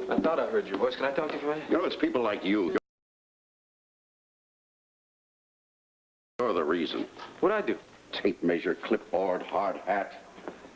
I thought I heard your voice. Can I talk to you for a minute? You know, it's people like you. You're the reason. What'd I do? Tape measure, clipboard, hard hat.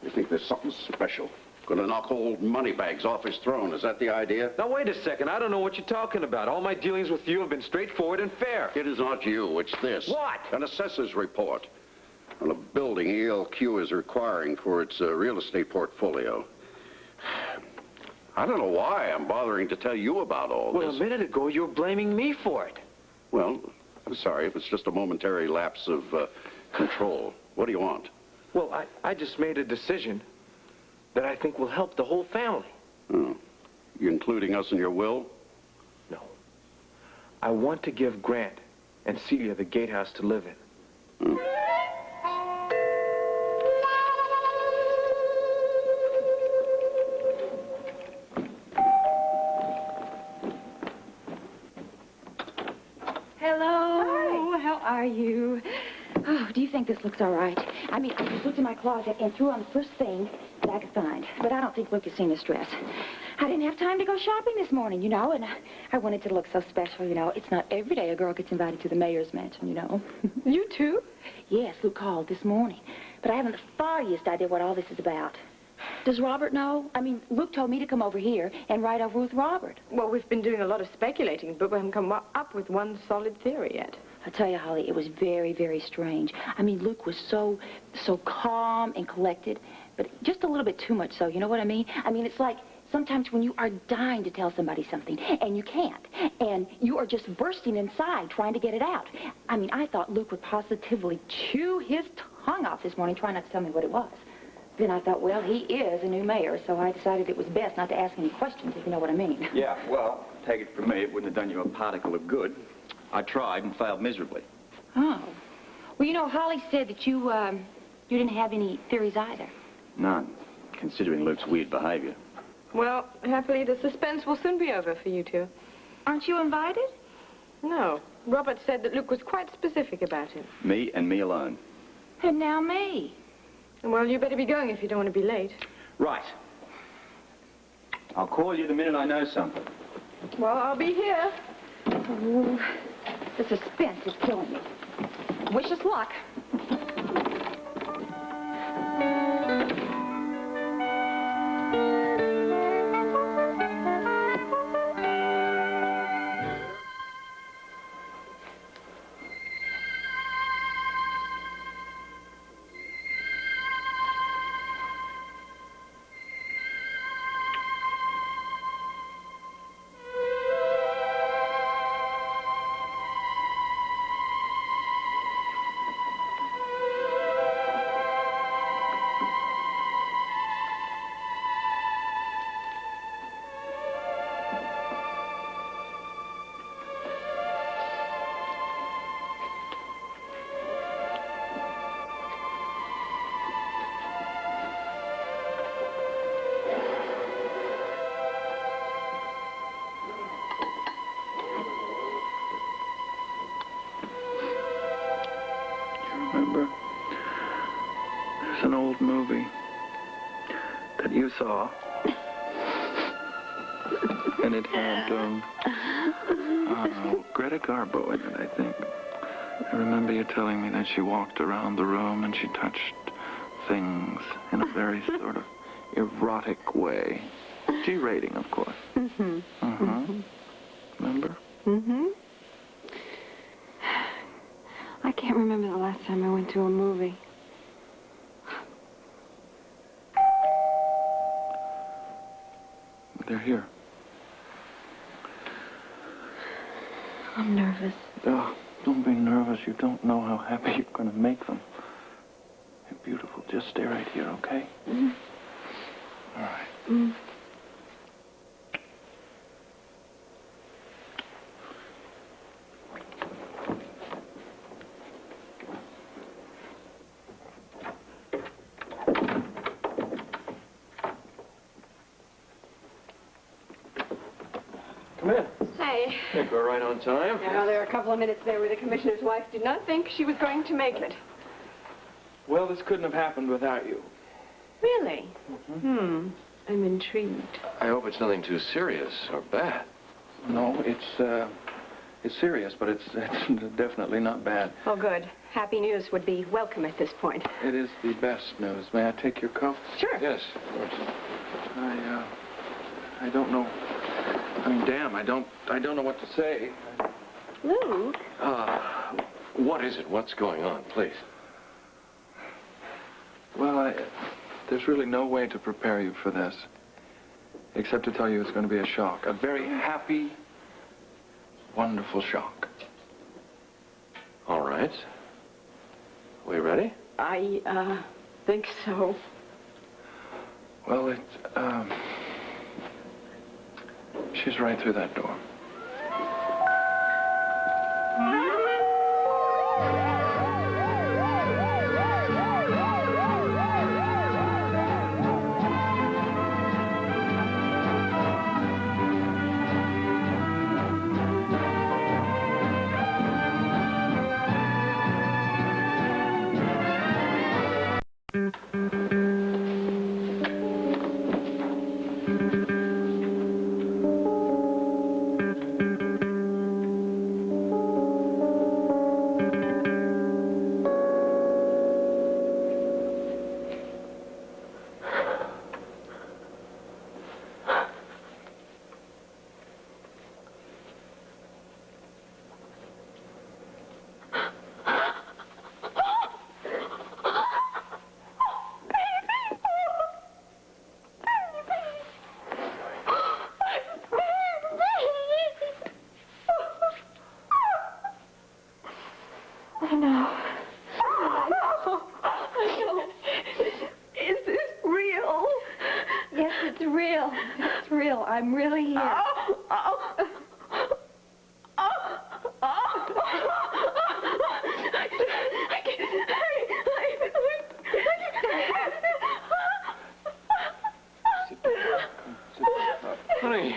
You think there's something special. Gonna knock old Moneybags off his throne. Is that the idea? Now, wait a second. I don't know what you're talking about. All my dealings with you have been straightforward and fair. It is not you. It's this. What? An assessor's report on a building ELQ is requiring for its real estate portfolio. I don't know why I'm bothering to tell you about all this. Well, a minute ago, you were blaming me for it. Well, I'm sorry. It was just a momentary lapse of control. What do you want? Well, I just made a decision that I think will help the whole family. Oh. You including us in your will? No. I want to give Grant and Celia the gatehouse to live in. Hello. Hi. How are you? Oh, do you think this looks all right? I mean, I just looked in my closet and threw on the first thing that I could find. But I don't think Luke has seen this dress. I didn't have time to go shopping this morning, you know, and I wanted to look so special, you know. It's not every day a girl gets invited to the mayor's mansion, you know. You too? Yes, Luke called this morning. But I haven't the foggiest idea what all this is about. Does Robert know? I mean, Luke told me to come over here and ride over with Robert. Well, we've been doing a lot of speculating, but we haven't come up with one solid theory yet. I tell you, Holly, it was very, very strange. I mean, Luke was so calm and collected, but just a little bit too much so, you know what I mean? I mean, it's like sometimes when you are dying to tell somebody something, and you can't, and you are just bursting inside trying to get it out. I mean, I thought Luke would positively chew his tongue off this morning trying not to tell me what it was. Then I thought, well, he is a new mayor, so I decided it was best not to ask any questions, if you know what I mean. Yeah, well, take it from me, it wouldn't have done you a particle of good. I tried and failed miserably. Oh. Well, you know, Holly said that you didn't have any theories either. None, considering Luke's weird behavior. Well, happily, the suspense will soon be over for you two. Aren't you invited? No. Robert said that Luke was quite specific about him. Me and me alone. And now me. Well, you better be going if you don't want to be late. Right. I'll call you the minute I know something. Well, I'll be here. Oh, the suspense is killing me. Wish us luck. Remember, there's an old movie that you saw, and it had, Greta Garbo in it, I think. I remember you telling me that she walked around the room and she touched things in a very sort of erotic way. G rating, of course. Mm-hmm. Uh-huh. Mm-hmm. Remember? Mm-hmm. I can't remember the last time I went to a movie. They're here. I'm nervous. Oh, don't be nervous. You don't know how happy you're going to make them. You're beautiful. Just stay right here, okay? Mm-hmm. All right. Mm-hmm. Come in. Hey. Think we're right on time. Now, there are a couple of minutes there where the commissioner's wife did not think she was going to make it. Well, this couldn't have happened without you. Really? Mm-hmm. I'm intrigued. I hope it's nothing too serious or bad. No, it's serious, but it's definitely not bad. Oh, good. Happy news would be welcome at this point. It is the best news. May I take your coat? Sure. Yes, of course. I don't know. I mean, damn, I don't know what to say. Luke? What is it? What's going on, please? Well, there's really no way to prepare you for this, except to tell you it's going to be a shock. A very happy, wonderful shock. All right. We ready? I think so. Well, she's right through that door. I know. Is this real? Yes, it's real. It's real. I'm really here. Honey.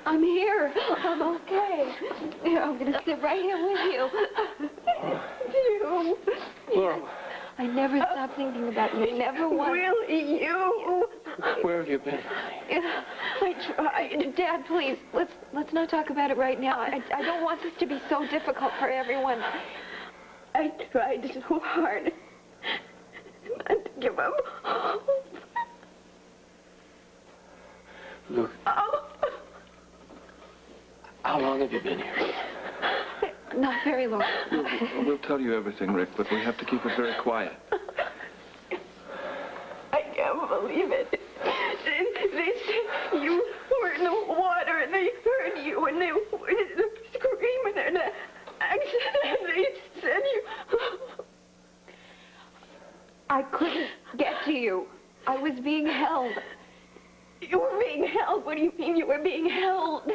I'm here. I'm okay. Here, I'm going to sit right here with you. You. Laura. I never stop thinking about you. Never once. Really, you? Where have you been? I tried. Dad, please, let's not talk about it right now. I don't want this to be so difficult for everyone. I tried so hard not to give up hope. Look. How long have you been here? Not very long. We'll tell you everything, Rick, but we have to keep it very quiet. I can't believe it. They said you were in the water, and they heard you, and they were screaming in an accent, and they said you... I couldn't get to you. I was being held. You were being held? What do you mean you were being held?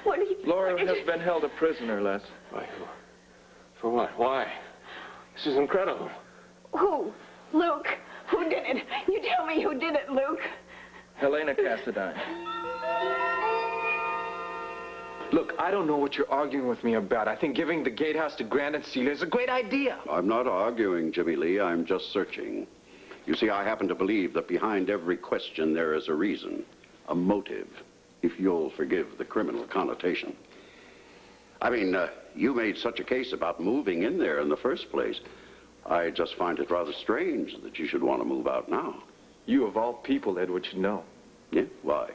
What do you... Laura has been held a prisoner, Les. Why? For what? Why? This is incredible. Who? Luke. Who did it? You tell me who did it, Luke. Helena Cassadine. Look, I don't know what you're arguing with me about. I think giving the gatehouse to Grant and Celia is a great idea. I'm not arguing, Jimmy Lee. I'm just searching. You see, I happen to believe that behind every question there is a reason, a motive, if you'll forgive the criminal connotation. I mean, you made such a case about moving in there in the first place. I just find it rather strange that you should want to move out now. You, of all people, Edward, should know. Yeah? Why?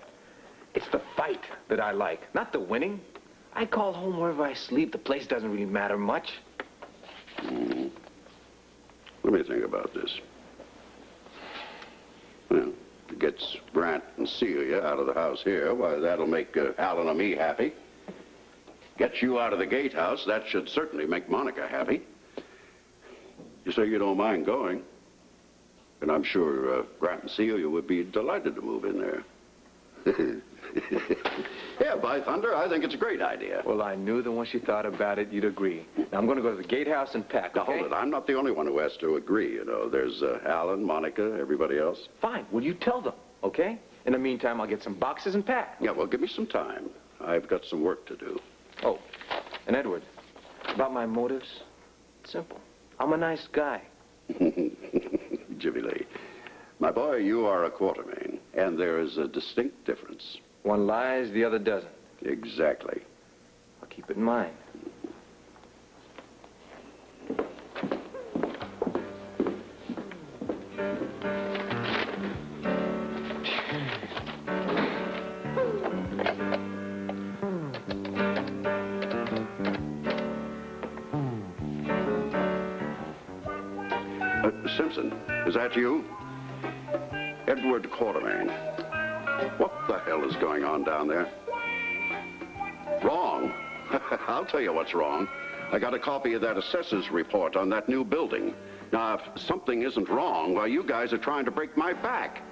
It's the fight that I like, not the winning. I call home wherever I sleep. The place doesn't really matter much. Let me think about this. Well, if it gets Grant and Celia out of the house here, why, that'll make Alan and me happy. Gets you out of the gatehouse, that should certainly make Monica happy. You say you don't mind going. And I'm sure Grant and Celia would be delighted to move in there. Yeah, by thunder, I think it's a great idea. Well, I knew that once you thought about it, you'd agree. Now, I'm going to go to the gatehouse and pack, Now, okay? hold it. I'm not the only one who has to agree, you know. There's Alan, Monica, everybody else. Fine. Well, you tell them, okay? In the meantime, I'll get some boxes and pack. Yeah, well, give me some time. I've got some work to do. Oh, And Edward, about my motives, it's simple. I'm a nice guy. Jimmy Lee, my boy, you are a Quartermain, and there is a distinct difference. One lies, the other doesn't. Exactly. I'll keep it in mind. Simpson, is that you? Edward Quartermain. What the hell is going on down there? Wrong? I'll tell you what's wrong. I got a copy of that assessor's report on that new building. Now, if something isn't wrong, well, you guys are trying to break my back.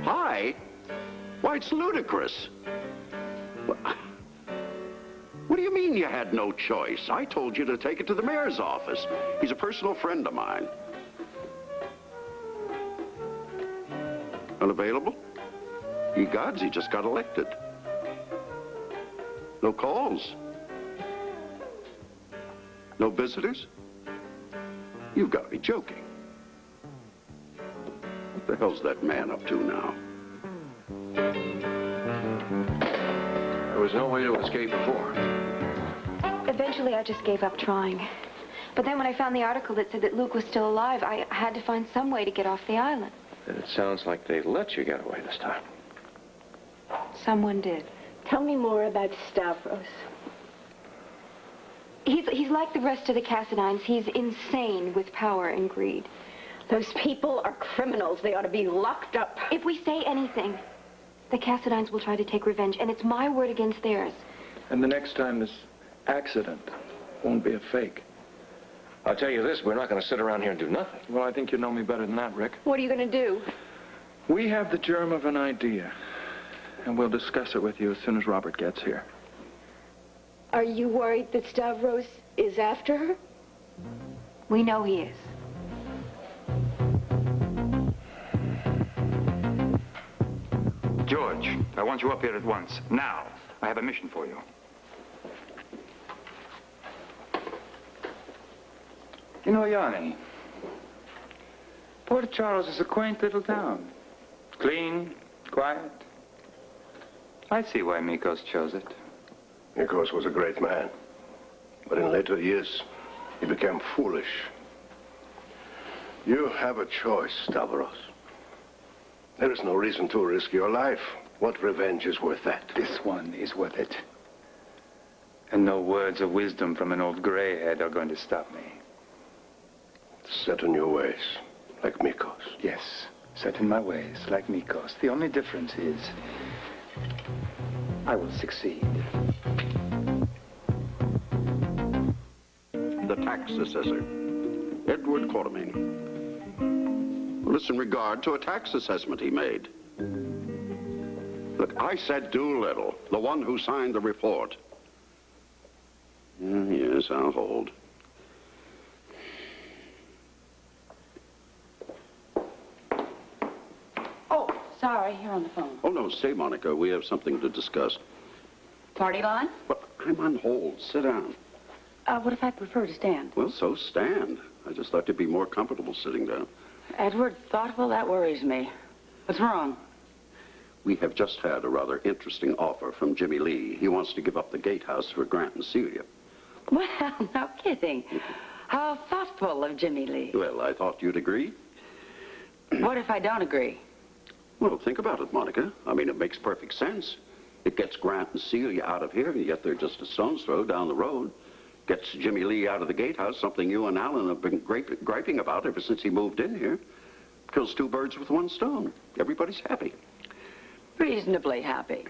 Hi? Why, it's ludicrous. What do you mean you had no choice? I told you to take it to the mayor's office. He's a personal friend of mine. Unavailable? Ye gods, he just got elected. No calls? No visitors? You've got to be joking. What the hell's that man up to now? There was no way to escape before. Eventually, I just gave up trying. But then when I found the article that said that Luke was still alive, I had to find some way to get off the island. Then it sounds like they let you get away this time. Someone did. Tell me more about Stavros. He's like the rest of the Cassadines. He's insane with power and greed. Those people are criminals. They ought to be locked up. If we say anything, the Cassadines will try to take revenge, and it's my word against theirs. And the next time this accident won't be a fake. I'll tell you this, we're not going to sit around here and do nothing. Well, I think you know me better than that, Rick. What are you going to do? We have the germ of an idea, and we'll discuss it with you as soon as Robert gets here. Are you worried that Stavros is after her? We know he is. George, I want you up here at once. Now. I have a mission for you. You know, Yanni, Port Charles is a quaint little town. Clean, quiet. I see why Mikos chose it. Nikos was a great man, but in later years, he became foolish. You have a choice, Stavros. There is no reason to risk your life. What revenge is worth that? This one is worth it. And no words of wisdom from an old grayhead are going to stop me. Set in your ways, like Mikos. Yes, set in my ways, like Mikos. The only difference is I will succeed. The tax assessor, Edward Quartermain. Well, it's in regard to a tax assessment he made. Look, I said Doolittle, the one who signed the report. Yes, I'll hold. Oh, sorry, you're on the phone. Oh, no, say, Monica, we have something to discuss. Party line? But I'm on hold. Sit down. What if I prefer to stand? Well, so stand. I just thought you'd be more comfortable sitting down. Edward, thoughtful, that worries me. What's wrong? We have just had a rather interesting offer from Jimmy Lee. He wants to give up the gatehouse for Grant and Celia. Well, no kidding. How thoughtful of Jimmy Lee. Well, I thought you'd agree. What if I don't agree? Well, think about it, Monica. I mean, it makes perfect sense. It gets Grant and Celia out of here, and yet they're just a stone's throw down the road. Gets Jimmy Lee out of the gatehouse, something you and Alan have been griping about ever since he moved in here. Kills two birds with one stone. Everybody's happy. Reasonably happy.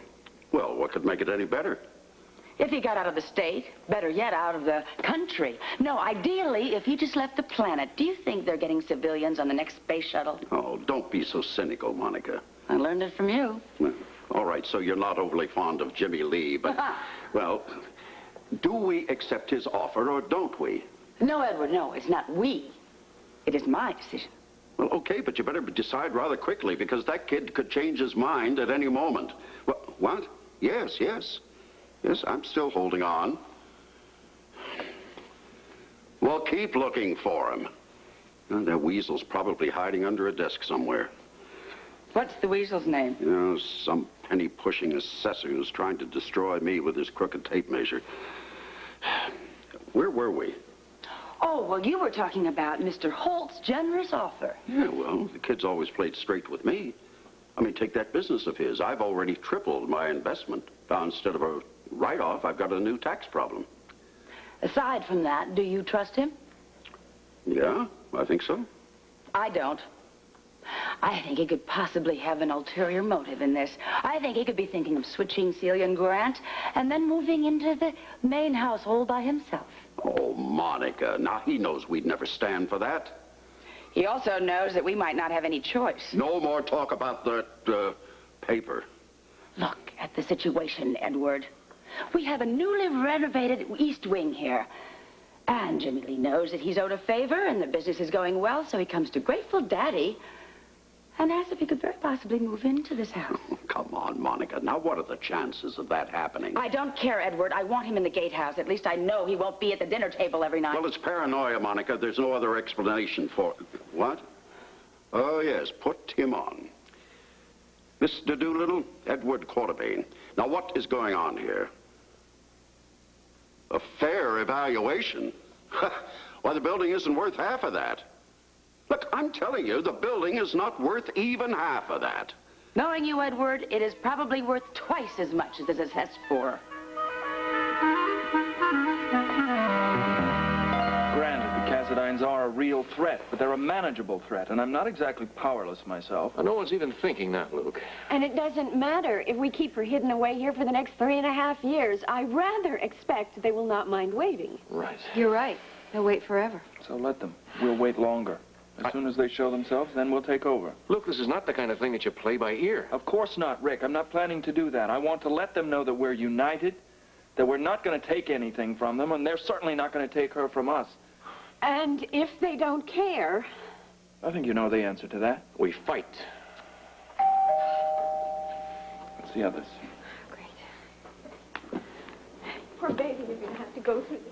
Well, what could make it any better? If he got out of the state, better yet, out of the country. No, ideally, if he just left the planet. Do you think they're getting civilians on the next space shuttle? Oh, don't be so cynical, Monica. I learned it from you. Well, all right, so you're not overly fond of Jimmy Lee, but, well, do we accept his offer or don't we? No, Edward, no, it's not we. It is my decision. Well, okay, but you better decide rather quickly because that kid could change his mind at any moment. What? Yes, yes. Yes, I'm still holding on. Well, keep looking for him. That weasel's probably hiding under a desk somewhere. What's the weasel's name? You know, some penny-pushing assessor who's trying to destroy me with his crooked tape measure. Where were we? Oh, well, you were talking about Mr. Holt's generous offer. Yeah, well, the kid's always played straight with me. I mean, take that business of his. I've already tripled my investment. Now, instead of a write-off, I've got a new tax problem. Aside from that, do you trust him? Yeah, I think so. I don't. I think he could possibly have an ulterior motive in this. I think he could be thinking of switching Celia and Grant and then moving into the main household by himself. Oh, Monica, now he knows we'd never stand for that. He also knows that we might not have any choice. No more talk about that, paper. Look at the situation, Edward. We have a newly renovated East Wing here. And Jimmy Lee knows that he's owed a favor and the business is going well, so he comes to grateful Daddy and asks if he could very possibly move into this house. Oh, come on, Monica. Now, what are the chances of that happening? I don't care, Edward. I want him in the gatehouse. At least I know he won't be at the dinner table every night. Well, it's paranoia, Monica. There's no other explanation for it. What? Oh, yes, put him on. Mr. Doolittle, Edward Quartermain. Now, what is going on here? A fair evaluation? Why, the building isn't worth half of that. Look, I'm telling you, the building is not worth even half of that. Knowing you, Edward, it is probably worth twice as much as it is assessed for. Granted, the Cassidines are a real threat, but they're a manageable threat, and I'm not exactly powerless myself. No one's even thinking that, Luke. And it doesn't matter if we keep her hidden away here for the next 3.5 years. I rather expect they will not mind waiting. Right. You're right. They'll wait forever. So let them. We'll wait longer. As soon as they show themselves, then we'll take over. Luke, this is not the kind of thing that you play by ear. Of course not, Rick. I'm not planning to do that. I want to let them know that we're united, that we're not going to take anything from them, and they're certainly not going to take her from us. And if they don't care... I think you know the answer to that. We fight. What's the others? Great. Poor baby, you're going to have to go through this.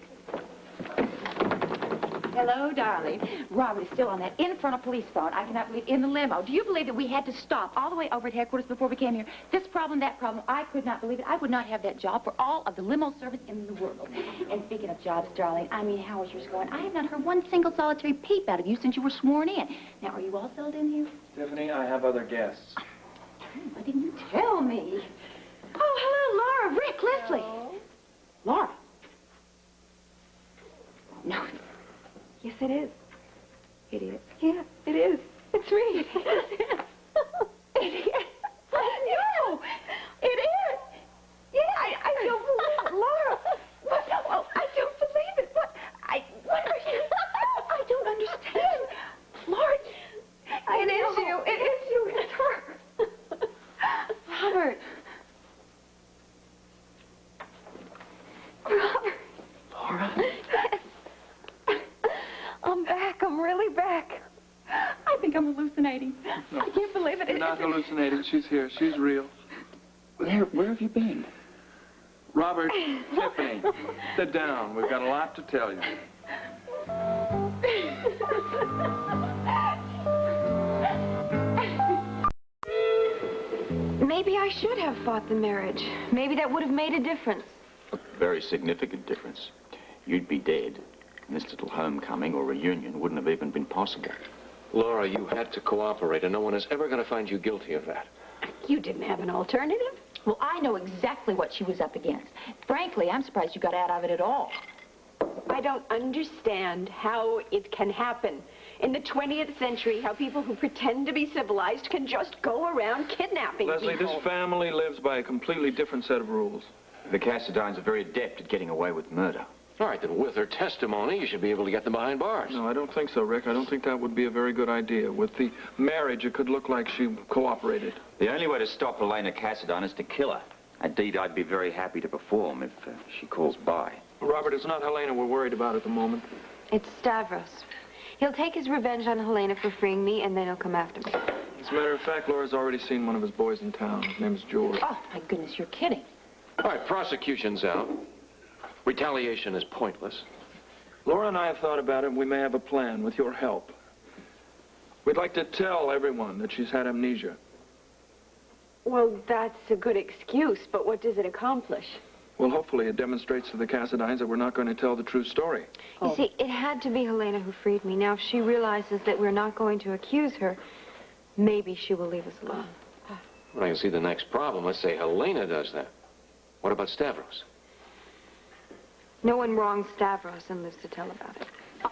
Hello, darling. Robert is still on that infernal police phone. I cannot believe, in the limo. Do you believe that we had to stop all the way over at headquarters before we came here? This problem, that problem. I could not believe it. I would not have that job for all of the limo service in the world. And speaking of jobs, darling, I mean, how is yours going? I have not heard one single solitary peep out of you since you were sworn in. Now, are you all settled in here? Tiffany, I have other guests. Why didn't you tell me? Oh, hello, Laura, Rick, Lesley. Laura. No. Yes, it is. It is. Yeah, it is. It's me. It is. No, it is. Yeah, I don't believe it, Laura. What? No, I don't believe it. What are you? I don't understand. Laura, it is you. It is you. It's her. Robert. Robert. Laura? Yes. I'm back. I'm really back. I think I'm hallucinating. No. I can't believe it. You're not hallucinating. She's here. She's real. Where have you been? Robert, Tiffany, sit down. We've got a lot to tell you. Maybe I should have fought the marriage. Maybe that would have made a difference. A very significant difference. You'd be dead, and this little homecoming or reunion wouldn't have even been possible. Laura, you had to cooperate, and no one is ever going to find you guilty of that. You didn't have an alternative? Well, I know exactly what she was up against. Frankly, I'm surprised you got out of it at all. I don't understand how it can happen. In the 20th century, how people who pretend to be civilized can just go around kidnapping Lesley, people. this family lives by a completely different set of rules. The Cassidines are very adept at getting away with murder. All right, then with her testimony, you should be able to get them behind bars. No, I don't think so, Rick. I don't think that would be a very good idea. With the marriage, it could look like she cooperated. The only way to stop Helena Cassidine is to kill her. A deed I'd be very happy to perform if she calls by. Robert, it's not Helena we're worried about at the moment. It's Stavros. He'll take his revenge on Helena for freeing me, and then he'll come after me. As a matter of fact, Laura's already seen one of his boys in town. His name is George. Oh, my goodness, you're kidding. All right, prosecution's out. Retaliation is pointless. Laura and I have thought about it, and we may have a plan with your help. We'd like to tell everyone that she's had amnesia. Well, that's a good excuse, but what does it accomplish? Well, hopefully it demonstrates to the Cassadines that we're not going to tell the true story. You see, it had to be Helena who freed me. Now, if she realizes that we're not going to accuse her, maybe she will leave us alone. Well, I can see the next problem. Let's say Helena does that. What about Stavros? No one wrongs Stavros and lives to tell about it.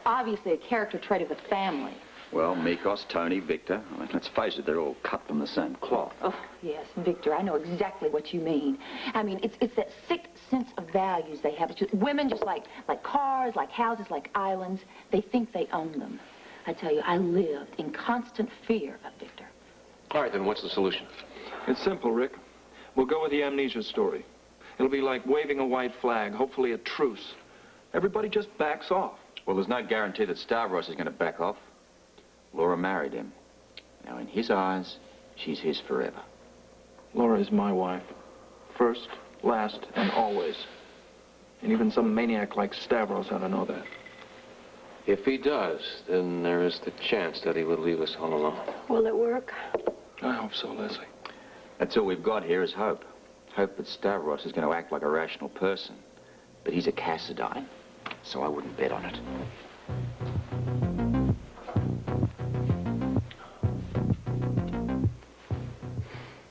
Obviously a character trait of the family. Well, Mikos, Tony, Victor, I mean, let's face it, they're all cut from the same cloth. Oh, yes, Victor, I know exactly what you mean. I mean, it's that sick sense of values they have. It's just, women just like cars, like houses, like islands. They think they own them. I tell you, I lived in constant fear of Victor. All right, then what's the solution? It's simple, Rick. We'll go with the amnesia story. It'll be like waving a white flag, hopefully a truce. Everybody just backs off. Well, there's no guarantee that Stavros is going to back off. Laura married him. Now, in his eyes, she's his forever. Laura is my wife. First, last, and always. And even some maniac like Stavros ought to know that. If he does, then there is the chance that he will leave us all alone. Will it work? I hope so, Lesley. That's all we've got here is hope. Hope that Stavros is going to act like a rational person. But he's a Cassadine, so I wouldn't bet on it.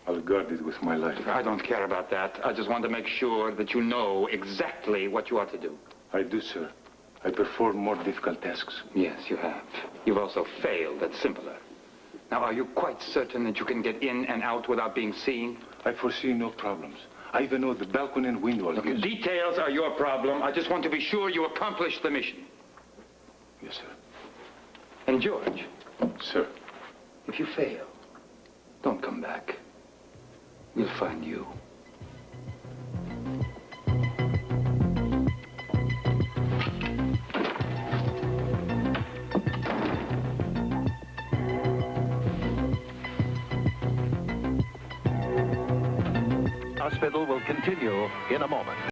I'll guard it with my life. I don't care about that. I just want to make sure that you know exactly what you ought to do. I do, sir. I perform more difficult tasks. Yes, you have. You've also failed at simpler. Now, are you quite certain that you can get in and out without being seen? I foresee no problems. I even know the balcony and window. Look, details are your problem. I just want to be sure you accomplish the mission. Yes, sir. And George? Sir. If you fail, don't come back. We'll find you. Hospital will continue in a moment.